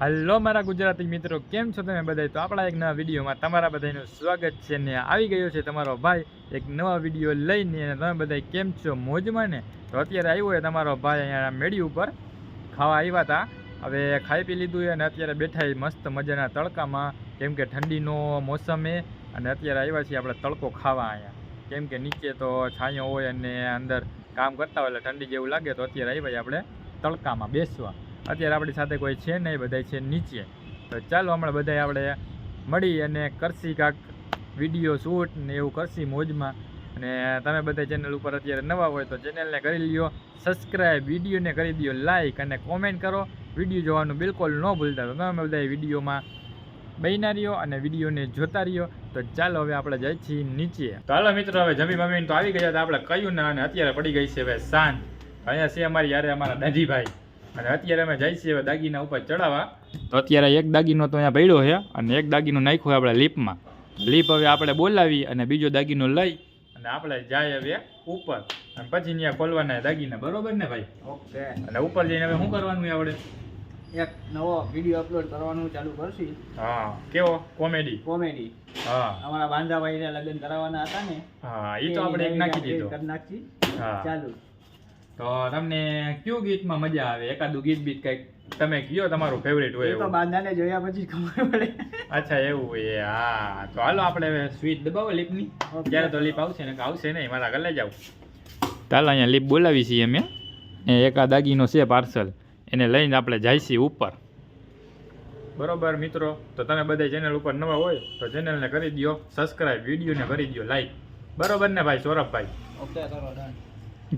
Hello મારા ગુજરાતી મિત્રો, કેમ છો તમે બધા? તો આપણા એક નવા વિડીયોમાં તમારા બધાનું સ્વાગત છે ને આવી ગયો છે તમારો ભાઈ એક નવા વિડીયો લઈને. અને તમે બધા કેમ છો? મોજમાં ને? તો અત્યારે આવ્યો હોય તમારો ભાઈ અહીંયા મેળી ઉપર ખાવા આવ્યા હતા. હવે ખાઈ પી લીધું અને અત્યારે બેઠા મસ્ત મજાના તડકામાં, કેમ કે ઠંડીનો મોસમ છે અને અત્યારે આવ્યા છીએ આપણે તડકો ખાવા અહીંયા, કેમ કે નીચે તો છાંયો હોય અને અંદર કામ કરતા હોય એટલે ઠંડી જેવું લાગે. તો અત્યારે આવ્યા આપણે તડકામાં બેસવા. અત્યારે આપણી સાથે કોઈ છે નહીં, બધા છે નીચે. તો ચાલો હમણાં બધા આપણે મળી અને કરશી કાંક વિડીયો શૂટ ને એવું કરશી મોજમાં. અને તમે બધા ચેનલ ઉપર અત્યારે નવા હોય તો ચેનલને કરી લ્યો સબસ્ક્રાઈબ, વિડીયોને કરી દો લાઈક અને કોમેન્ટ કરો. વિડીયો જોવાનું બિલકુલ ન ભૂલતા. તો તમે બધા વિડીયોમાં બન્યા રહ્યો અને વિડીયોને જોતા રહ્યો. તો ચાલો હવે આપણે જઈએ છીએ નીચે. તો હાલો મિત્રો, હવે જમી મમ્મીને તો આવી ગયા હતા આપણે કહ્યું ને, અને અત્યારે પડી ગઈ છે હવે સાંજ. અહીંયા છે અમારી યારે અમારા દાદીભાઈ, અને અત્યારે અમે જઈએ છીએ દાગીના ઉપર ચડાવવા. તો અત્યારે એક દાગીનો તો અહીંયા પડ્યો છે અને એક દાગીનો નાખ્યો આપણે લીપમાં. લીપ હવે આપણે બોલાવી અને બીજો દાગીનો લઈ અને આપણે જાય હવે ઉપર, અને પછી ત્યાં ખોલવાના દાગીના. બરોબર ને ભાઈ? ઓકે. અને ઉપર જઈને હવે શું કરવાનું આપણે? એક નવો વિડીયો અપલોડ કરવાનું ચાલુ કરશી. હા, કેવો? કોમેડી. હા, અમારા બાંધાભાઈને લગ્ન કરાવવાના હતા ને. હા, એ તો આપણે એક નાખી દીધો. કરી નાખી. હા, ચાલુ. તો તમને કયું ગીતમાં મજા આવે? એકાદું ગીત બીત કંઈક તમે કયો તમારું ફેવરેટ હોય એ તો એવું? બાંધાને જોયા પછી ખબર પડે. અચ્છા, એવું હોય. હા, તો હાલો આપણે હવે સ્વીચ દબાવો લીપની. ત્યારે તો લીપ આવશે ને આવશે નહીં, મારા ઘરે જાવ. ચાલો અહીંયા લીપ બોલાવી છીએ અમે. એક આ દાગીનો છે પાર્સલ, એને લઈને આપણે જાય છીએ ઉપર. બરોબર મિત્રો, તો તમે બધા ચેનલ ઉપર નવા હોય તો ચેનલને કરી દો સબસ્ક્રાઈબ, વિડીયોને કરી દો લાઈક. બરોબર ને ભાઈ સૌરભભાઈ? ઓકે કરો ડન.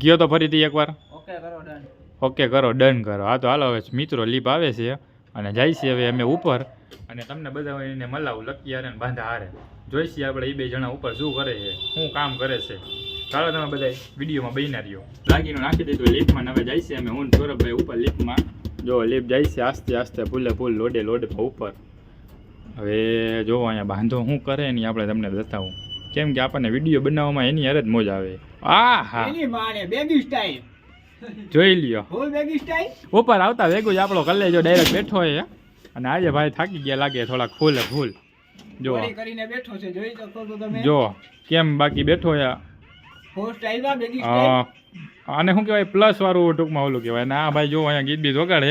ગયો તો ફરીથી એકવાર ઓકે કરો ડન. ઓકે કરો, ડન કરો. હા તો હાલો હવે મિત્રો લીપ આવે છે અને જાય છે હવે અમે ઉપર, અને તમને બધા એને મલાવું લકી હારે ને બાંધા હારે જોઈશી આપણે એ બે જણા ઉપર શું કરે છે, શું કામ કરે છે. ચાલો તમે બધા વિડીયોમાં બન્યા રહ્યો. લાગીને નાખી દીધું લીપમાં. હવે જાય છે અમે હું સૌરભભાઈ ઉપર લીપમાં. જો લીપ જાય છે આસ્તે આસ્તે, ફૂલે ફૂલ, લોડે લોડે ઉપર. હવે જો અહીંયા બાંધો શું કરે ને આપણે તમને બતાવું, કેમ કે આપણને વિડીયો બનાવવામાં એની હારે જ મોજ આવે. આ હા, એની માને બેગી સ્ટાઈલ જોઈ લ્યો. ફૂલ બેગી સ્ટાઈલ. ઉપર આવતા વેગું જ આપણો કલ્લે જો ડાયરેક્ટ બેઠો હોય. અને આજે ભાઈ થાકી ગયા લાગે થોડાક ફૂલે ફૂલ. જો બોડી કરીને બેઠો છે, જોઈ શકો તો તમે. જો કેમ બાકી બેઠો છે ફૂલ સ્ટાઈલમાં બેગી સ્ટાઈલ. આને શું કહેવાય, પ્લસ વાળું ટૂંકમાં ઓલું કહેવાય. ને આ ભાઈ જો અહીંયા ગીત બીત વગાડે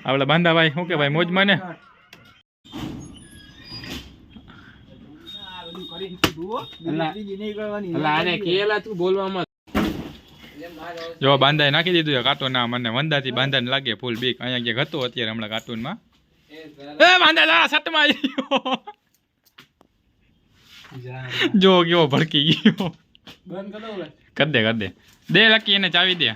આપણે બાંધા ભાઈ. શું કહેવાય, મોજમાં ને? જો બાંધાઈ નાખી દીધું કાર્ટૂન. ના મને વંદાથી બાંધાને લાગે ફૂલ બીક. અહીંયા ક્યાંક હતો અત્યારે હમણાં કાર્ટૂનમાં. એ બાંધા સટમાં જો કેવો ભડકી ગયો. બંધ કરો. કર દે દે લકી એને ચાવી દે.